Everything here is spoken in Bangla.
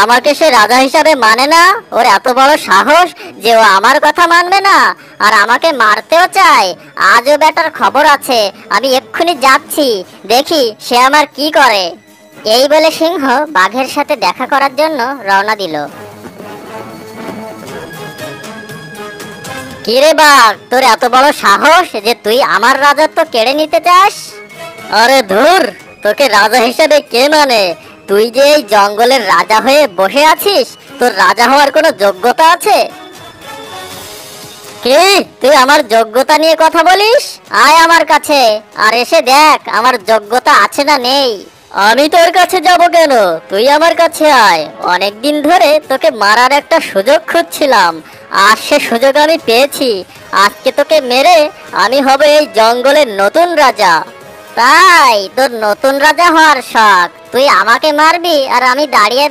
আমাকে সে রাজা হিসাবে মানে না। ওর এত বড় সাহস যে ও আমার কথা মানবে না আর আমাকে মারতেও চায়। আজও বেটার খবর আছে, আমি এক্ষুনি যাচ্ছি, দেখি সে আমার কি করে। এই বলে সিংহ বাঘের সাথে দেখা করার জন্য রওনা দিল। কিরে বাঘ, তোর এত বড় সাহস যে তুই আমার রাজত্ব কেড়ে নিতে চাস? আরে ধুর, তোকে রাজা হিসেবে কে মানে? তুই যে এই জঙ্গলের রাজা হয়ে বসে আছিস, তোর রাজা হওয়ার কোনো যোগ্যতা আছে? কি, তুই আমার যোগ্যতা নিয়ে কথা বলিস? আয় আমার কাছে আর এসে দেখ আমার যোগ্যতা আছে না নেই। আমি তোর কাছে যাব কেন? তুই আমার কাছে আয়। অনেকদিন ধরে তোকে মারার একটা সুযোগ খুঁজছিলাম, আর সে সুযোগ আমি পেয়েছি। আজকে তোকে মেরে আমি হব এই জঙ্গলের নতুন রাজা। তাই তোর নতুন রাজা হওয়ার শখ? তুই আমাকে মারবি আর আমি দাঁড়িয়ে